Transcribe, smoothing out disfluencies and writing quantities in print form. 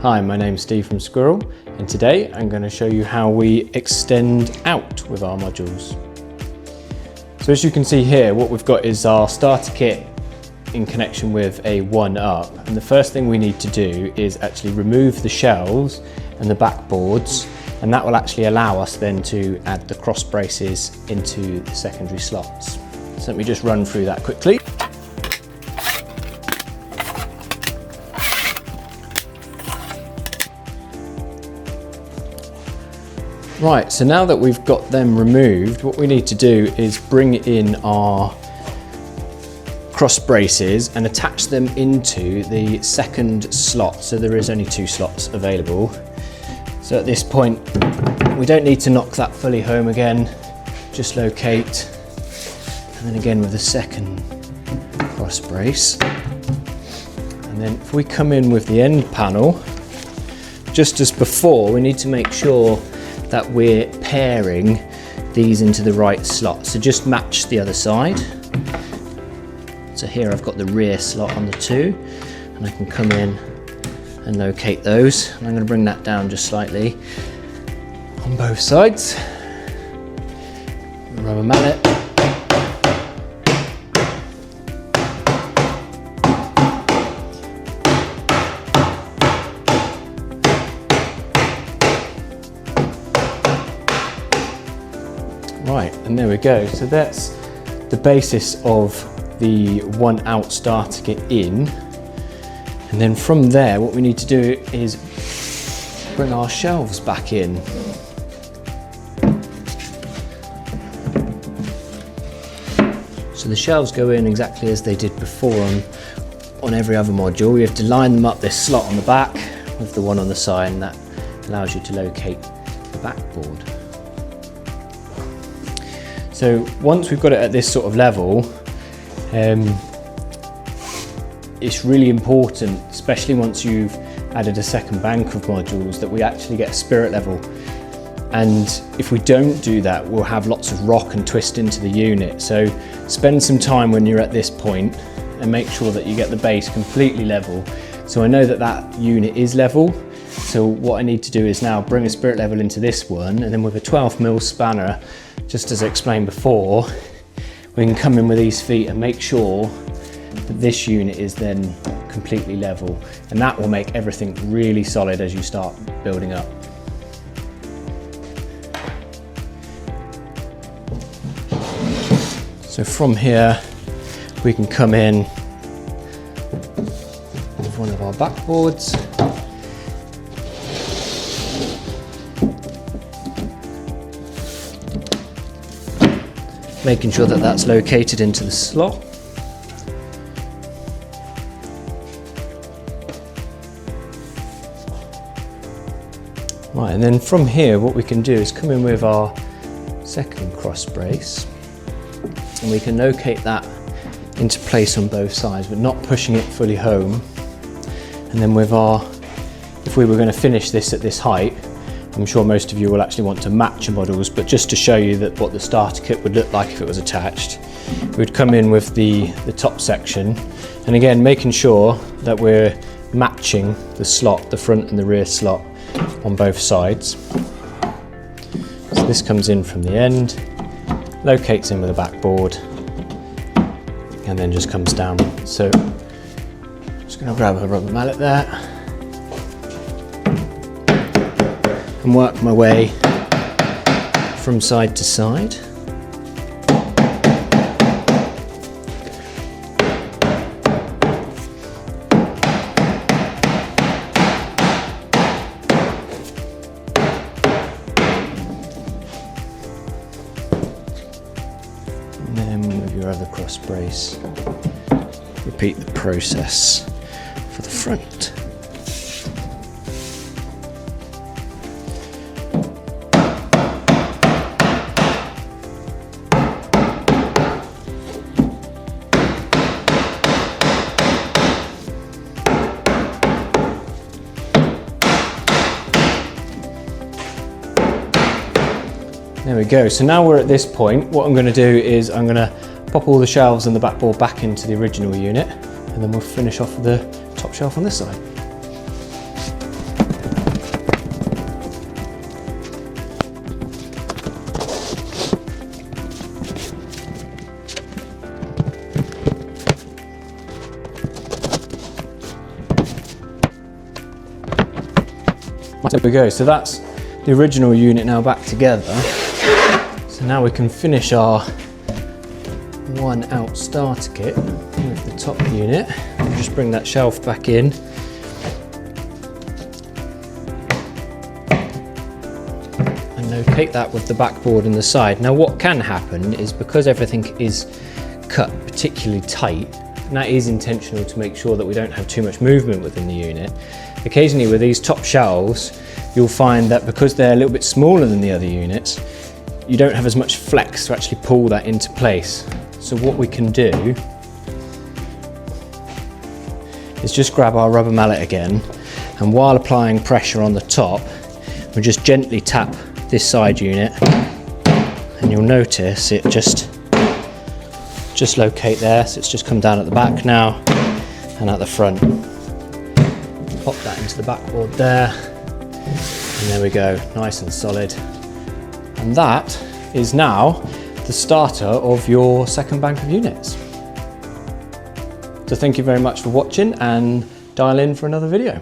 Hi, my name's Steve from SQUIREL, and today I'm going to show you how we extend out with our modules. So as you can see here, what we've got is our starter kit in connection with a 1-up, and the first thing we need to do is actually remove the shelves and the backboards, and that will actually allow us then to add the cross braces into the secondary slots. So let me just run through that quickly. Right, so now that we've got them removed, what we need to do is bring in our cross braces and attach them into the second slot. So there is only 2 slots available. So at this point, we don't need to knock that fully home again, just locate, and then again with the second cross brace. And then if we come in with the end panel, just as before, we need to make sure that we're pairing these into the right slot. So just match the other side. So here I've got the rear slot on the 2, and I can come in and locate those. And I'm going to bring that down just slightly on both sides. Rubber mallet. Right, and there we go. So that's the basis of the 1-out starter kit in. And then from there, what we need to do is bring our shelves back in. So the shelves go in exactly as they did before on every other module. We have to line them up this slot on the back with the one on the side, and that allows you to locate the backboard. So once we've got it at this sort of level, it's really important, especially once you've added a second bank of modules, that we actually get a spirit level. And if we don't do that, we'll have lots of rock and twist into the unit. So spend some time when you're at this point and make sure that you get the base completely level. So I know that that unit is level. So what I need to do is now bring a spirit level into this one, and then with a 12mm spanner, just as I explained before, we can come in with these feet and make sure that this unit is then completely level, and that will make everything really solid as you start building up. So from here we can come in with one of our backboards. Making sure that that's located into the slot. Right, and then from here what we can do is come in with our second cross brace, and we can locate that into place on both sides, but not pushing it fully home. And then with our, if we were going to finish this at this height, I'm sure most of you will actually want to match your models, but just to show you that what the starter kit would look like if it was attached, we'd come in with the top section, and again making sure that we're matching the slot, the front and the rear slot on both sides. So this comes in from the end, locates in with the backboard, and then just comes down. So I'm just going to grab a rubber mallet there and work my way from side to side. And then with your other cross brace, repeat the process for the front. There we go. So now we're at this point. What I'm going to do is I'm going to pop all the shelves and the backboard back into the original unit, and then we'll finish off with the top shelf on this side. There we go, so that's the original unit now back together. So now we can finish our one out starter kit with the top unit. We'll just bring that shelf back in. And locate that with the backboard in the side. Now what can happen is, because everything is cut particularly tight, and that is intentional to make sure that we don't have too much movement within the unit, occasionally with these top shelves you'll find that because they're a little bit smaller than the other units, you don't have as much flex to actually pull that into place. So what we can do is just grab our rubber mallet again, and while applying pressure on the top, we'll just gently tap this side unit, and you'll notice it just locate there. So it's just come down at the back now and at the front. Pop that into the backboard there, and there we go, nice and solid. And that is now the starter of your second bank of units. So thank you very much for watching, and dial in for another video.